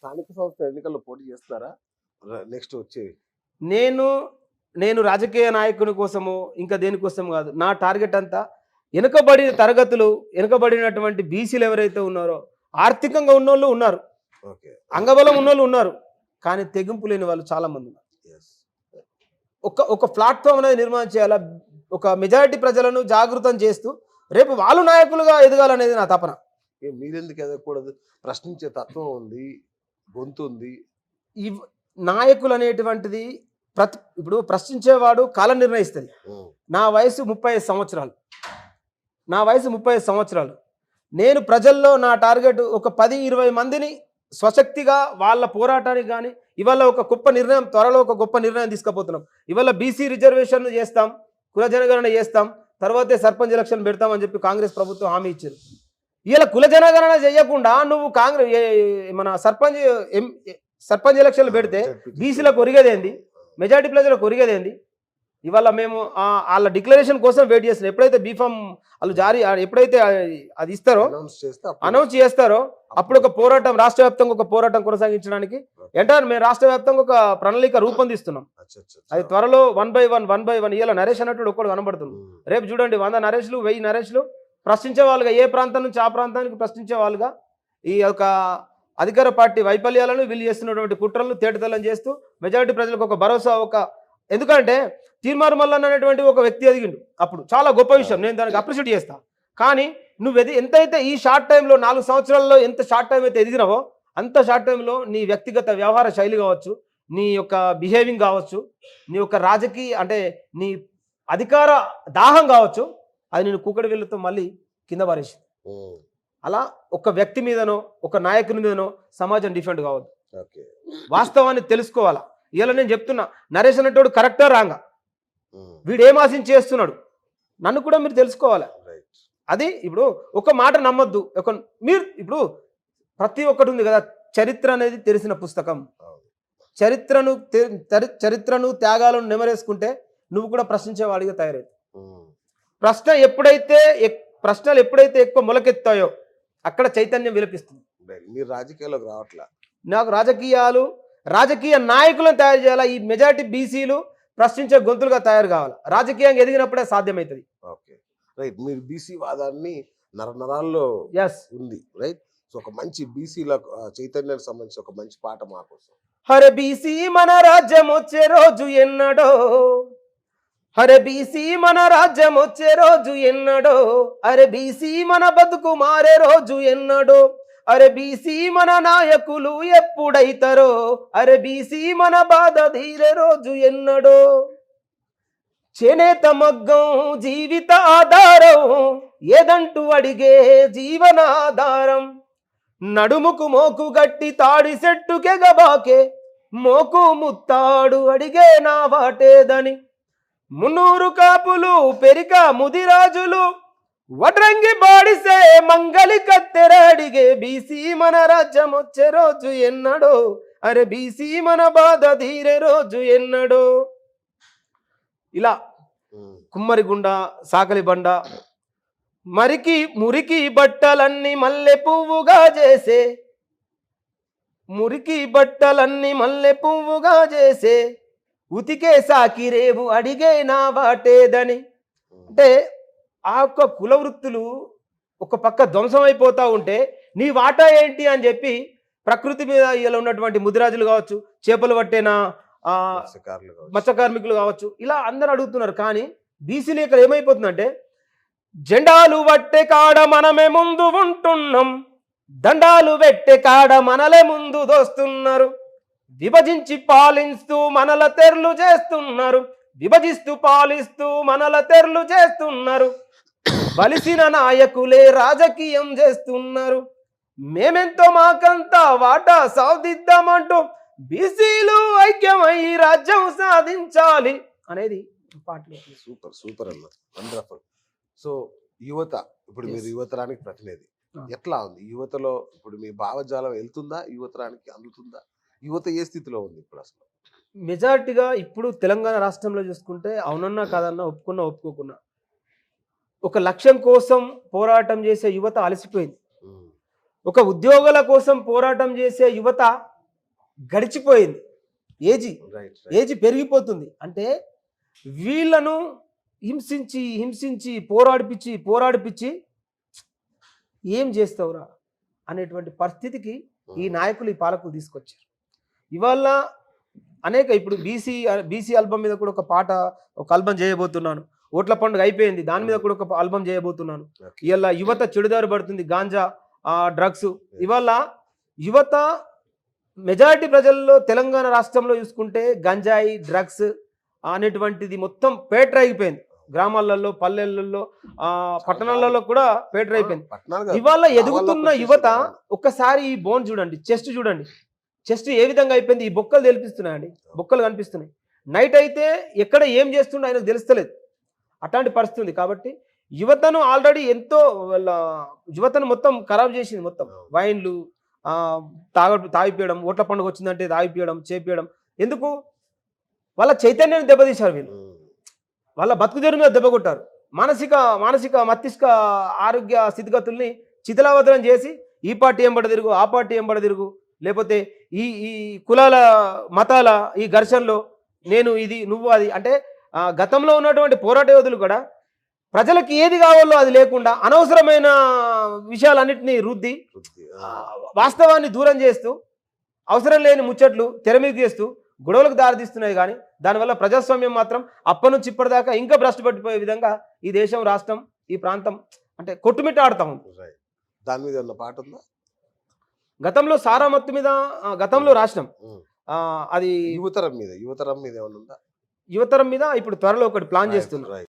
స్థానిక సంస్థ ఎన్నికల్లో పోటీ చేస్తారా నెక్స్ట్ వచ్చేవి? నేను నేను రాజకీయ నాయకుని కోసము ఇంకా దేనికోసం కాదు. నా టార్గెట్ అంతా వెనుకబడిన తరగతులు, వెనుకబడినటువంటి బీసీలు ఎవరైతే ఉన్నారో, ఆర్థికంగా ఉన్నోళ్ళు ఉన్నారు, ఓకే. అంగబలం ఉన్నోళ్ళు ఉన్నారు, కానీ తెగింపు లేని వాళ్ళు చాలా మంది ఉన్నారు. ఎస్. ఒక ప్లాట్ఫామ్ అనేది నిర్మాణం చేయాలా, ఒక మెజారిటీ ప్రజలను జాగృతం చేస్తూ రేపు వాళ్ళు నాయకులుగా ఎదగాలనేది నా తపన. మీరెందుకు ఎదగకూడదు? ప్రశ్నించే తత్వం ఉంది, గొంతు ఉంది. ఈ నాయకులు అనేటువంటిది ఇప్పుడు ప్రశ్నించేవాడు కాలం నిర్ణయిస్తుంది. నా వయసు 35 సంవత్సరాలు, నా వయసు 35 సంవత్సరాలు. నేను ప్రజల్లో నా టార్గెట్ ఒక 10-20 మందిని స్వశక్తిగా వాళ్ళ పోరాటానికి కానీ, ఇవాళ ఒక గొప్ప నిర్ణయం, త్వరలో ఒక గొప్ప నిర్ణయం తీసుకుపోతున్నాం. ఇవాళ బీసీ రిజర్వేషన్ చేస్తాం, కుల జనగణన చేస్తాం, తర్వాతే సర్పంచ్ ఎలక్షన్ పెడతామని చెప్పి కాంగ్రెస్ ప్రభుత్వం హామీ ఇచ్చారు. ఇలా కుల జనగణన చేయకుండా నువ్వు మన సర్పంచ్ ఎలక్షన్లు పెడితే బీసీలకు ఒరిగేదేంది, మెజారిటీ ప్రజలకు ఒరిగేదేంది? ఇవాళ మేము వాళ్ళ డిక్లరేషన్ కోసం వెయిట్ చేస్తున్నాం. ఎప్పుడైతే బీఫామ్ వాళ్ళు ఎప్పుడైతే అది ఇస్తారో, అనౌన్స్ చేస్తారో, అప్పుడు ఒక పోరాటం, రాష్ట్ర వ్యాప్తంగా ఒక పోరాటం కొనసాగించడానికి మేము రాష్ట్ర వ్యాప్తంగా ఒక ప్రణాళిక రూపొందిస్తున్నాం. అది త్వరలో 1 by 1 ఇలా నరేష్ అన్నట్టు ఒక్కడు కనబడుతుంది. రేపు చూడండి 100 నరేష్లు 1000 నరేష్లు ప్రశ్నించే వాళ్ళుగా, ఏ ప్రాంతం నుంచి ఆ ప్రాంతానికి ప్రశ్నించే వాళ్ళుగా ఈ యొక్క అధికార పార్టీ వైఫల్యాలను వీళ్ళు చేస్తున్నటువంటి కుట్రలను తేటతెల్లం చేస్తూ మెజారిటీ ప్రజలకు ఒక భరోసా, ఎందుకంటే తీర్మార్ మల్లన్న అనేటువంటి ఒక వ్యక్తి ఎదిగిండు, అప్పుడు చాలా గొప్ప విషయం, నేను దానికి అప్రిషియేట్ చేస్తా. కానీ నువ్వు ఎంతైతే ఈ షార్ట్ టైంలో 4 సంవత్సరాల్లో ఎంత షార్ట్ టైం అయితే ఎదిగినావో, అంత షార్ట్ టైంలో నీ వ్యక్తిగత వ్యవహార శైలి కావచ్చు, నీ యొక్క బిహేవింగ్ కావచ్చు, నీ యొక్క రాజకీయ అంటే నీ అధికార దాహం కావచ్చు, అది నేను కుక్కడి వీళ్ళతో మళ్ళీ కింద పారేసింది. అలా ఒక వ్యక్తి మీదనో ఒక నాయకుని మీదనో సమాజం డిఫెండ్ కావద్దు. వాస్తవాన్ని తెలుసుకోవాలా. ఇలా నేను చెప్తున్నా, నరేష్ అనేటోడు కరెక్టా రాంగా, వీడు ఏం ఆశించి చేస్తున్నాడు, నన్ను కూడా మీరు తెలుసుకోవాలి. అది ఇప్పుడు ఒక మాట నమ్మొద్దు. మీరు ఇప్పుడు ప్రతి ఒక్కటి ఉంది కదా, చరిత్ర అనేది తెలిసిన పుస్తకం. చరిత్రను త్యాగాలను నెమరేసుకుంటే నువ్వు కూడా ప్రశ్నించేవాడిగా తయారవుతావు. ప్రశ్నలు ఎప్పుడైతే ఎక్కువ మొలకెత్తాయో అక్కడ చైతన్యం విలపిస్తుంది. మీరు రాజకీయాల్లోకి రావట్లా. నాకు రాజకీయ నాయకులను తయారు చేయాలా. ఈ మెజారిటీ బీసీలు ప్రశ్నించే గొంతులుగా తయారు కావాలి. రాజకీయంగా ఎదిగినప్పుడే సాధ్యమవుతుంది. Okay, right. మీరు బీసీ వాదాన్ని నరాల్లో ఉంది, రైట్. సో ఒక మంచి బీసీల చైతన్యానికి సంబంధించి ఒక మంచి పాట మా కోసం. హరే బీసీ మన రాజ్యం వచ్చే రోజు ఎన్నడో, హరే బీసీ మన రాజ్యం వచ్చే రోజు ఎన్నడో, అరే బీసీ మన బతుకు మారే రోజు ఎన్నడో, అరే బీసీ మన నాయకులు ఎప్పుడైతారో, అరే బీసీ మన బాధ తీరే రోజు ఎన్నడో. చేనేత మగ్గం జీవిత ఆధారం, ఏదంటూ అడిగే జీవనాధారం, నడుముకు మోకు గట్టి తాడి సెట్టుకెగబాకే, మోకు ముత్తాడు అడిగే నా వాటేదని, 300 కాపులు పెరిక ముదిరాజులు, వడ్రంగి బాడిసే మంగళి కత్తెర అడిగే, బీసీ మన రాజ్యం వచ్చే రోజు ఎన్నడో, అరే బీసీ మన బాధ తీరే రోజు ఎన్నడో. ఇలా కుమ్మరిగుండ, సాకలి బండ, మురికి బట్టలన్నీ మల్లె పువ్వుగా చేసే, మురికి బట్టలన్నీ మల్లె పువ్వుగా చేసే, ఉతికే సాకిరేవు అడిగే నా వాటేదని. అంటే ఆ యొక్క కుల వృత్తులు ఒక పక్క ధ్వంసం అయిపోతూ ఉంటే నీ వాటా ఏంటి అని చెప్పి ప్రకృతి మీద ఇలా ఉన్నటువంటి ముదిరాజులు కావచ్చు, చేపలు పట్టేనా మత్స్య కార్మికులు కావచ్చు, ఇలా అందరూ అడుగుతున్నారు. కానీ బీసీలు ఇక్కడ ఏమైపోతుందంటే, జెండాలు పట్టే కాడ మనమే ముందు ఉంటున్నాం, దండాలు పెట్టే కాడ మనలే ముందు దోస్తున్నారు, విభజించి పాలిస్తూ మనల తెర్లు చేస్తున్నారు, విభజిస్తూ పాలిస్తూ మనల తెర్లు చేస్తున్నారు, బలిసిన నాయకులే రాజకీయం చేస్తున్నారు, మేమెంతో మాకంతా వాటా సాధిద్దామంటూ బీసీలు ఐక్యమై రాజ్యం సాధించాలి అనేది పాటలు. సూపర్ అన్న, వండర్ఫుల్. సో యువత, ఇప్పుడు మీరు యువతరానికి ప్రతినిధి, ఎట్లా ఉంది యువతలో? ఇప్పుడు మీ భావజాలం వెళ్తుందా, యువతరానికి అందుతుందా? యువత ఏ స్థితిలో ఉంది ఇప్పుడు అసలు? మెజారిటీగా ఇప్పుడు తెలంగాణ రాష్ట్రంలో చూసుకుంటే, అవునన్నా కాదన్నా, ఒప్పుకోకున్నా, ఒక లక్ష్యం కోసం పోరాటం చేసే యువత అలసిపోయింది. ఒక ఉద్యోగాల కోసం పోరాటం చేసే యువత గడిచిపోయింది, ఏజీ రైట్ ఏజ్ పెరిగిపోతుంది. అంటే వీళ్ళను హింసించి హింసించి పోరాడిపిచ్చి ఏం చేస్తావురా అనేటువంటి పరిస్థితికి ఈ నాయకులు ఈ పాలకులు తీసుకొచ్చారు. ఇవాళ అనేక ఇప్పుడు బీసీ ఆల్బమ్ మీద కూడా ఒక ఆల్బమ్ చేయబోతున్నాను. ఓట్ల పండుగ అయిపోయింది, దాని మీద కూడా ఒక ఆల్బమ్ చేయబోతున్నాను. ఇవాళ యువత చెడుదారి పడుతుంది, గాంజా డ్రగ్స్. ఇవాళ యువత మెజారిటీ ప్రజల్లో తెలంగాణ రాష్ట్రంలో చూసుకుంటే గంజాయి డ్రగ్స్ అనేటువంటిది మొత్తం పేటరైపోయింది. గ్రామాలలో, పల్లెలలో, పట్టణాలలో కూడా పేటరైపోయింది. ఇవాళ ఎదుగుతున్న యువత ఒక్కసారి ఈ బోన్ చూడండి, చెస్ట్ చూడండి, చెస్ట్ ఏ విధంగా అయిపోయింది. ఈ బొక్కలు తెలిపిస్తున్నాయండి, బొక్కలు కనిపిస్తున్నాయి. నైట్ అయితే ఎక్కడ ఏం చేస్తుండో ఆయనకు తెలుస్తలేదు, అట్లాంటి పరిస్థితి ఉంది. కాబట్టి యువతను ఆల్రెడీ ఎంతో యువతను మొత్తం ఖరాబ్ చేసింది. మొత్తం వైన్లు తాగిపోయడం, ఓట్ల పండుగ వచ్చిందంటే తాగిపోయడం, చేపియడం. ఎందుకు? వాళ్ళ చైతన్యాన్ని దెబ్బతీశారు వీళ్ళు, వాళ్ళ బతుకుదెరువు మీద దెబ్బ కొట్టారు. మానసిక మస్తిష్క ఆరోగ్య స్థితిగతుల్ని చితలావతలం చేసి ఈ పార్టీ ఎంబడ తిరుగు, ఆ పార్టీ ఎంబడ తిరుగు, లేకపోతే ఈ కులాల మతాల ఈ ఘర్షణలో నేను ఇది నువ్వు అది అంటే గతంలో ఉన్నటువంటి పోరాట యోధులు కూడా ప్రజలకు ఏది కావాలో అది లేకుండా అనవసరమైన విషయాలన్నింటినీ రుద్ది వాస్తవాన్ని దూరం చేస్తూ అవసరం లేని ముచ్చట్లు తెర మీద చేస్తూ గొడవలకు దారితీస్తున్నాయి. కానీ దానివల్ల ప్రజాస్వామ్యం మాత్రం అప్పటి నుంచి ఇప్పటిదాకా ఇంకా భ్రష్టు పట్టిపోయే విధంగా ఈ దేశం, రాష్ట్రం, ఈ ప్రాంతం అంటే కొట్టుమిట్టాడుతూ ఉంది. దాని మీద ఉన్న పాట ఉందా? గతంలో సారా మత్తు మీద గతంలో రాష్ట్రం అది యువతరం మీద ఏమన్నా ఉందా? యువతరం మీద ఇప్పుడు త్వరలో ఒకటి ప్లాన్ చేస్తున్నారు.